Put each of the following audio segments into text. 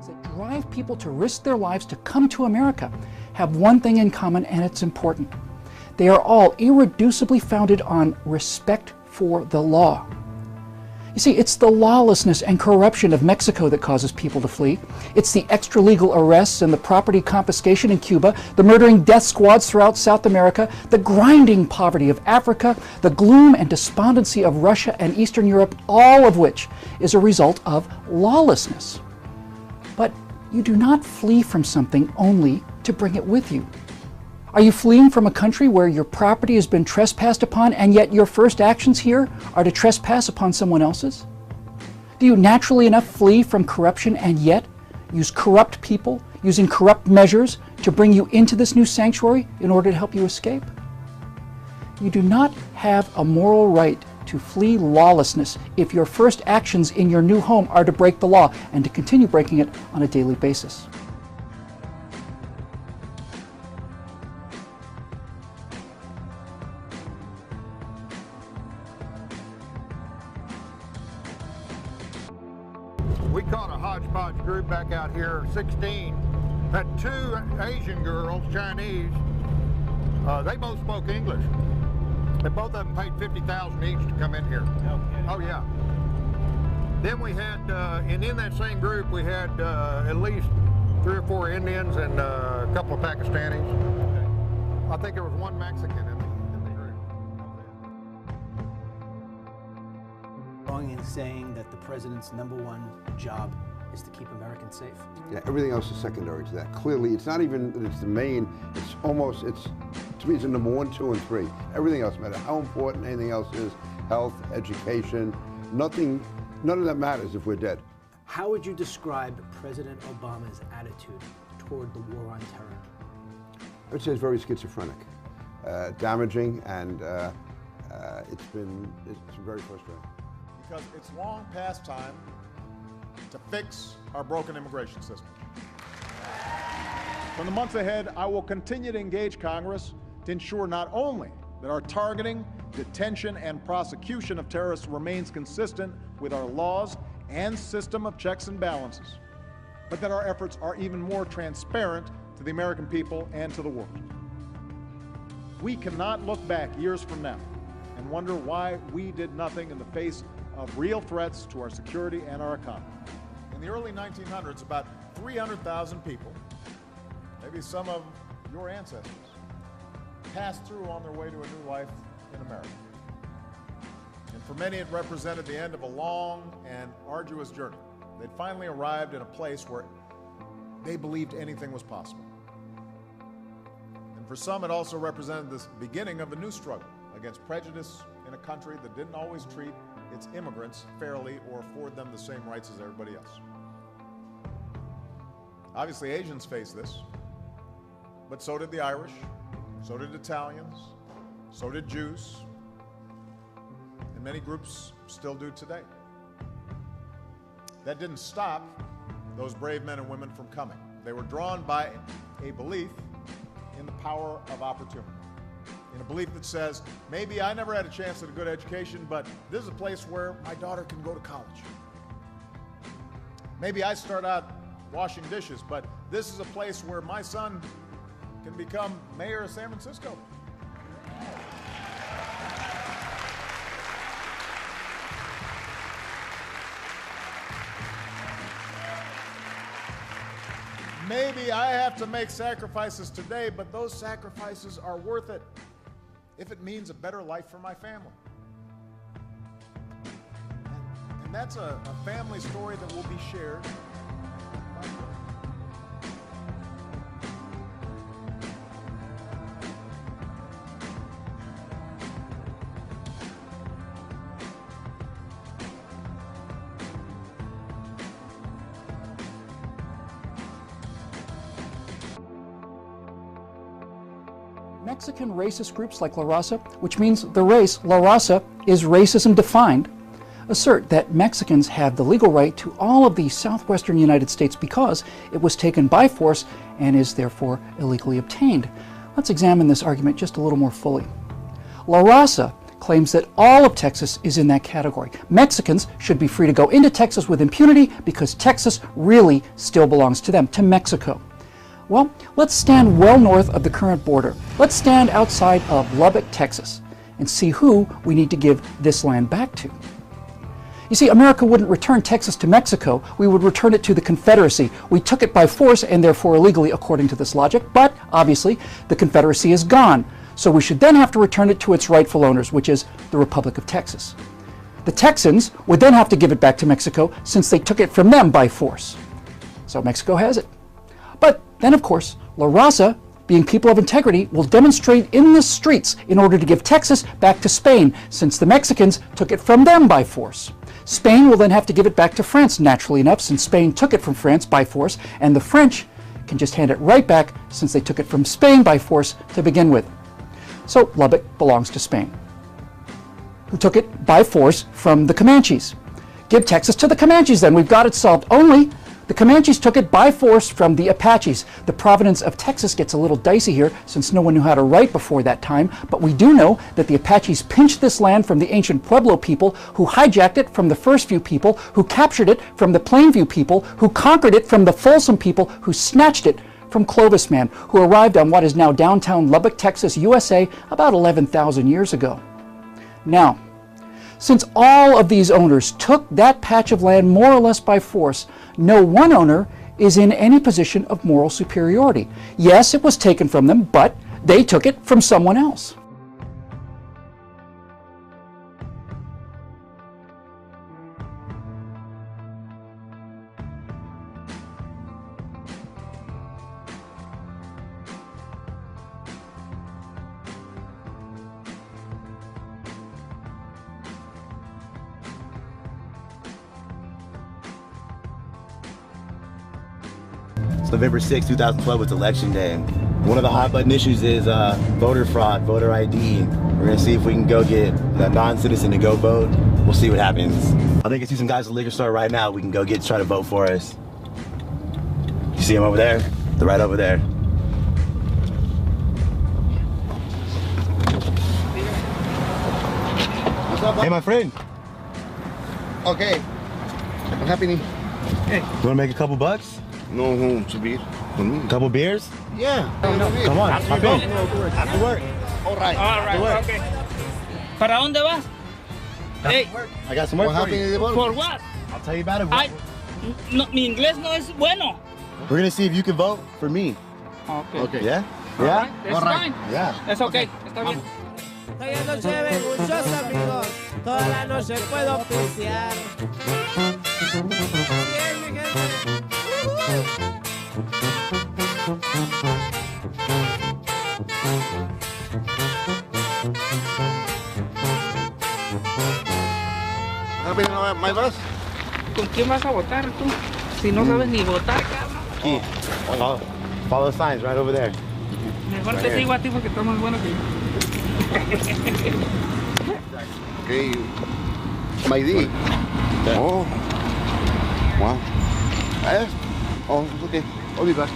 reasons that drive people to risk their lives to come to America have one thing in common, and it's important. They are all irreducibly founded on respect for the law. You see, it's the lawlessness and corruption of Mexico that causes people to flee. It's the extra-legal arrests and the property confiscation in Cuba, the murdering death squads throughout South America, the grinding poverty of Africa, the gloom and despondency of Russia and Eastern Europe, all of which is a result of lawlessness. But you do not flee from something only to bring it with you. Are you fleeing from a country where your property has been trespassed upon, and yet your first actions here are to trespass upon someone else's? Do you naturally enough flee from corruption and yet use corrupt people, using corrupt measures to bring you into this new sanctuary in order to help you escape? You do not have a moral right to flee lawlessness if your first actions in your new home are to break the law and to continue breaking it on a daily basis. We caught a hodgepodge group back out here, 16, had 2 Asian girls, Chinese. They both spoke English. And both of them paid $50,000 each to come in here. Oh yeah. Then we had, and in that same group, we had at least 3 or 4 Indians and a couple of Pakistanis. I think there was 1 Mexican in the group. Wrong in saying that the president's #1 job is to keep Americans safe? Yeah, everything else is secondary to that. Clearly, it's not even that it's the main, it's almost, to me, it's the number 1, 2, and 3. Everything else, no matter how important anything else is, health, education, nothing, none of that matters if we're dead. How would you describe President Obama's attitude toward the war on terror? I would say it's very schizophrenic, damaging, and it's been very frustrating. Because it's long past time to fix our broken immigration system. From the months ahead, I will continue to engage Congress to ensure not only that our targeting, detention, and prosecution of terrorists remains consistent with our laws and system of checks and balances, but that our efforts are even more transparent to the American people and to the world. We cannot look back years from now and wonder why we did nothing in the face of real threats to our security and our economy. In the early 1900s, about 300,000 people, maybe some of your ancestors, passed through on their way to a new life in America. And for many, it represented the end of a long and arduous journey. They'd finally arrived in a place where they believed anything was possible. And for some, it also represented the beginning of a new struggle against prejudice in a country that didn't always treat its immigrants fairly or afford them the same rights as everybody else. Obviously, Asians face this, but so did the Irish, so did Italians, so did Jews, and many groups still do today. That didn't stop those brave men and women from coming. They were drawn by a belief in the power of opportunity. In a belief that says, maybe I never had a chance at a good education, but this is a place where my daughter can go to college. Maybe I start out washing dishes, but this is a place where my son can become mayor of San Francisco. Maybe I have to make sacrifices today, but those sacrifices are worth it if it means a better life for my family. And that's a family story that will be shared. Mexican racist groups like La Raza, which means the race La Raza is racism defined, assert that Mexicans have the legal right to all of the southwestern United States because it was taken by force and is therefore illegally obtained. Let's examine this argument just a little more fully. La Raza claims that all of Texas is in that category. Mexicans should be free to go into Texas with impunity because Texas really still belongs to them, to Mexico. Well, let's stand well north of the current border. Let's stand outside of Lubbock, Texas, and see who we need to give this land back to. You see, America wouldn't return Texas to Mexico. We would return it to the Confederacy. We took it by force and therefore illegally, according to this logic, but obviously the Confederacy is gone. So we should then have to return it to its rightful owners, which is the Republic of Texas. The Texans would then have to give it back to Mexico since they took it from them by force. So Mexico has it. But then, of course, La Raza, being people of integrity, will demonstrate in the streets in order to give Texas back to Spain, since the Mexicans took it from them by force. Spain will then have to give it back to France, naturally enough, since Spain took it from France by force, and the French can just hand it right back since they took it from Spain by force to begin with. So Lubbock belongs to Spain, who took it by force from the Comanches. Give Texas to the Comanches then, we've got it solved. Only the Comanches took it by force from the Apaches. The provenance of Texas gets a little dicey here since no one knew how to write before that time, but we do know that the Apaches pinched this land from the ancient Pueblo people, who hijacked it from the first few people, who captured it from the Plainview people, who conquered it from the Folsom people, who snatched it from Clovis Man, who arrived on what is now downtown Lubbock, Texas, USA, about 11,000 years ago. Now, since all of these owners took that patch of land more or less by force, no one owner is in any position of moral superiority. Yes, it was taken from them, but they took it from someone else. It's November 6, 2012, it's election day. One of the hot button issues is voter fraud, voter ID. We're gonna see if we can go get a non-citizen to go vote. We'll see what happens. I think I see some guys at the liquor store right now we can go get to try to vote for us. You see them over there? They're right over there. What's up, Hey, my friend. Okay. What's happening? Hey. You wanna make a couple bucks? No, subir conmigo. A couple beers? Yeah. Come on, hop in. After work. All right. All right, okay. ¿Para dónde vas? Hey, I got some work What for you. happened? ¿por what? I'll tell you about it. Ay, no, mi inglés no es bueno. We're gonna see if you can vote for me. Okay. Okay. Yeah? All Yeah? right, that's fine. Yeah. It's okay. Está bien. Hoy en noche ven muchos amigos, toda la noche puedo pistear. Bien, mi gente. Happening, my boss? ¿Con quién vas a votar tú? Si no sabes ni votar, cabrón. Key. Follow the signs right over there. Mejor te sigo a ti porque estás más bueno que yo. Okay. My ID. Oh. Wow. Oh, it's okay. I'll be back.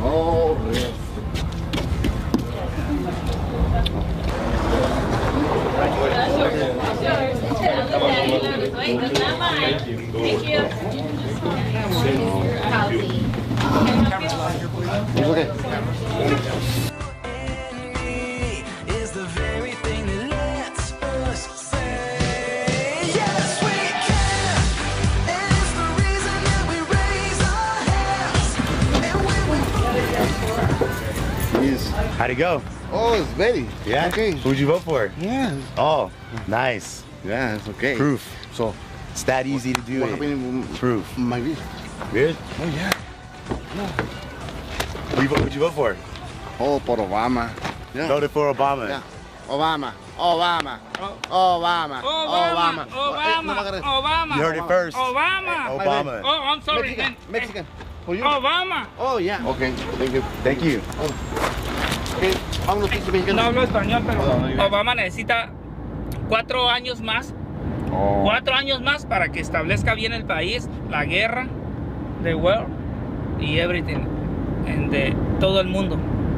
Oh, yes. It's okay. Is the very thing that lets us say, yes, we can. And it's the reason that we raise our hands. And when we Yes. How'd it go? Oh, it's ready. Yeah? Okay. Who'd you vote for? Yeah. Oh, nice. Yeah, it's okay. Proof. So, It's that easy to do what it. happened? Proof. My visa. Good? Oh, yeah. Who'd you vote for? Oh, por Obama. Yeah. Voted for Obama. Yeah. Obama. Obama. Obama. Obama. Obama. Obama. You heard it first. Obama. Obama. Oh, I'm sorry, Mexican. man. Mexican. For you? Obama. Oh, yeah. Okay, thank you. Thank you. Okay, vámonos, pinche mexicano. No hablo español, pero Obama necesita 4 años más. 4 años más para que establezca bien el país, la guerra, the world y everything, de todo el mundo.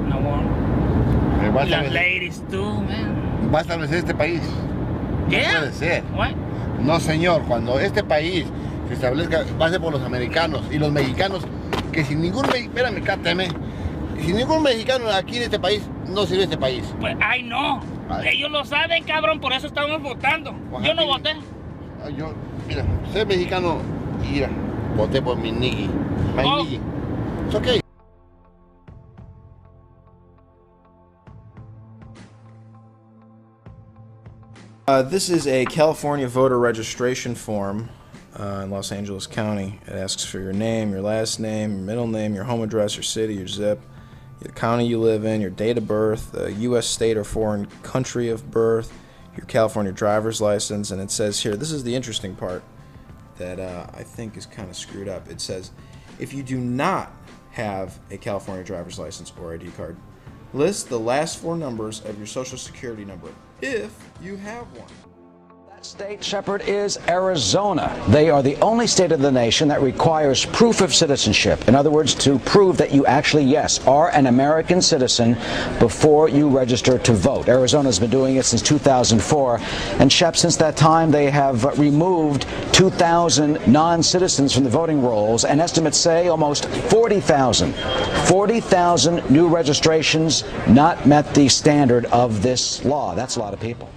No one. Va a Y las establecer- ladies too, man. va a establecer este país. No Yeah. puede ser. What? No, señor, cuando este país se establezca, va a ser por los americanos y los mexicanos, que sin ningún espérame, cáteme, sin ningún mexicano aquí en este país, no sirve este país. Pues, ay, no. Ay. Ellos lo saben, cabrón, por eso estamos votando. Pues, Yo no aquí- voté. Yo, mira, ser mexicano, mira, voté por mi niggi. My Oh. niggi. It's okay. This is a California voter registration form in Los Angeles County. It asks for your name, your last name, your middle name, your home address, your city, your zip, the county you live in, your date of birth, the U.S. state or foreign country of birth, your California driver's license, and it says here, this is the interesting part that I think is kind of screwed up. It says, if you do not have a California driver's license or ID card, list the last four numbers of your social security number if you have one. State, Shepard, is Arizona. They are the only state of the nation that requires proof of citizenship. In other words, to prove that you actually, yes, are an American citizen before you register to vote. Arizona's been doing it since 2004. And Shep, since that time, they have removed 2,000 non-citizens from the voting rolls, and estimates say almost 40,000. 40,000 new registrations not met the standard of this law. That's a lot of people.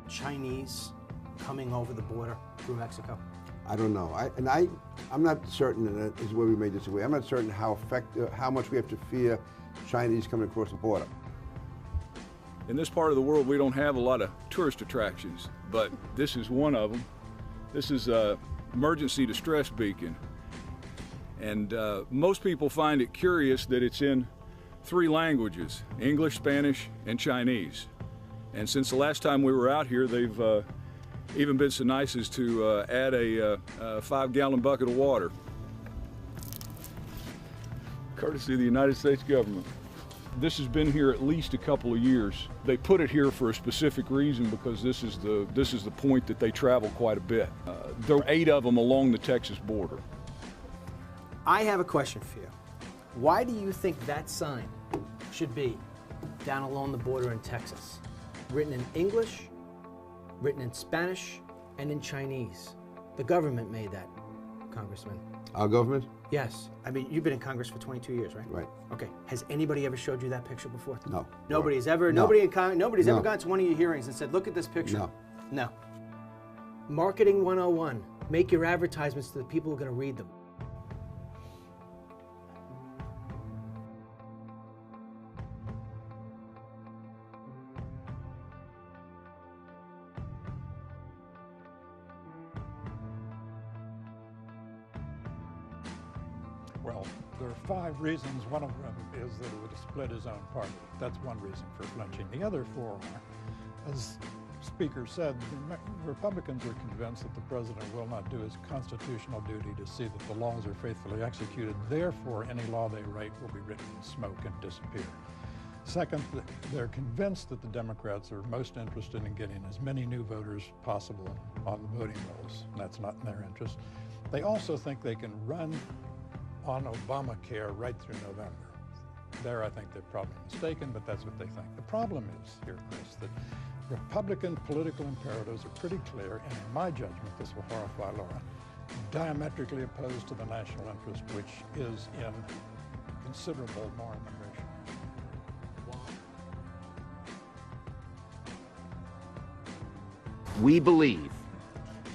Chinese coming over the border through Mexico? I don't know. I'm not certain, and this is where we may disagree. I'm not certain how much we have to fear Chinese coming across the border. In this part of the world, we don't have a lot of tourist attractions, but this is one of them. This is an emergency distress beacon. And most people find it curious that it's in 3 languages, English, Spanish, and Chinese. And since the last time we were out here, they've even been so nice as to add a 5-gallon bucket of water, courtesy of the United States government. This has been here at least a couple of years. They put it here for a specific reason because this is the point that they travel quite a bit. There are 8 of them along the Texas border. I have a question for you. Why do you think that sign should be down along the border in Texas? Written in English, written in Spanish, and in Chinese. The government made that, Congressman. Our government? Yes. I mean, you've been in Congress for 22 years, right? Right. Okay. Has anybody ever showed you that picture before? No. Nobody's ever. No. Nobody's No. ever gone to one of your hearings and said, "Look at this picture." No. No. Marketing 101. Make your advertisements to the people who are going to read them. Well, there are 5 reasons. One of them is that it would split his own party. That's one reason for flinching. The other 4 are, as Speaker said, the Republicans are convinced that the president will not do his constitutional duty to see that the laws are faithfully executed. Therefore, any law they write will be written in smoke and disappear. Second, they're convinced that the Democrats are most interested in getting as many new voters possible on the voting rolls. That's not in their interest. They also think they can run on Obamacare right through November. There, I think they're probably mistaken, but that's what they think. The problem is here, Chris, that Republican political imperatives are pretty clear, and in my judgment, this will horrify Laura, diametrically opposed to the national interest, which is in considerable more immigration. We believe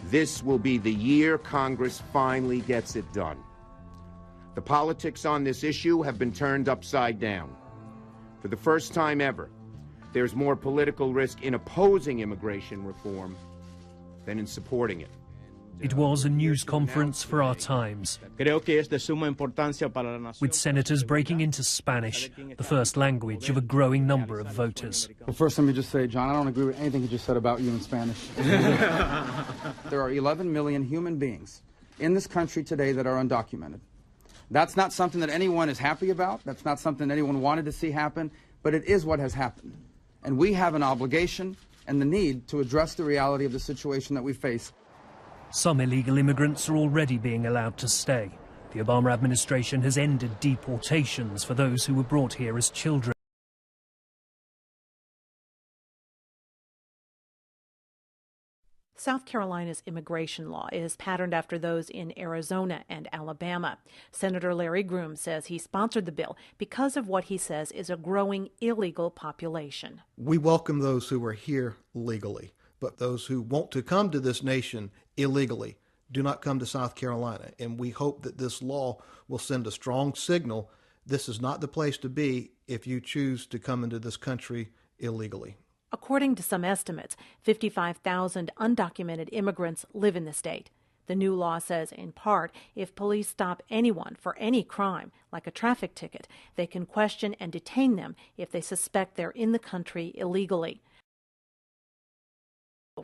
this will be the year Congress finally gets it done. The politics on this issue have been turned upside down. For the first time ever, there's more political risk in opposing immigration reform than in supporting it. It was a news conference for our times, with senators breaking into Spanish, the first language of a growing number of voters. Well, first, let me just say, John, I don't agree with anything you just said about you in Spanish. There are 11 million human beings in this country today that are undocumented. That's not something that anyone is happy about. That's not something anyone wanted to see happen, but it is what has happened. And we have an obligation and the need to address the reality of the situation that we face. Some illegal immigrants are already being allowed to stay. The Obama administration has ended deportations for those who were brought here as children. South Carolina's immigration law is patterned after those in Arizona and Alabama. Senator Larry Groom says he sponsored the bill because of what he says is a growing illegal population. We welcome those who are here legally, but those who want to come to this nation illegally do not come to South Carolina. And we hope that this law will send a strong signal. This is not the place to be if you choose to come into this country illegally. According to some estimates, 55,000 undocumented immigrants live in the state. The new law says, in part, if police stop anyone for any crime, like a traffic ticket, they can question and detain them if they suspect they're in the country illegally.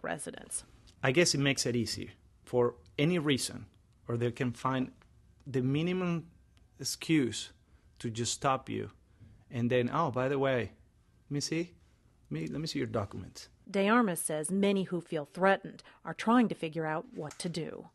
Residents. I guess it makes it easier for any reason, or they can find the minimum excuse to just stop you, and then, oh, by the way, let me see your documents. DeArmas says many who feel threatened are trying to figure out what to do.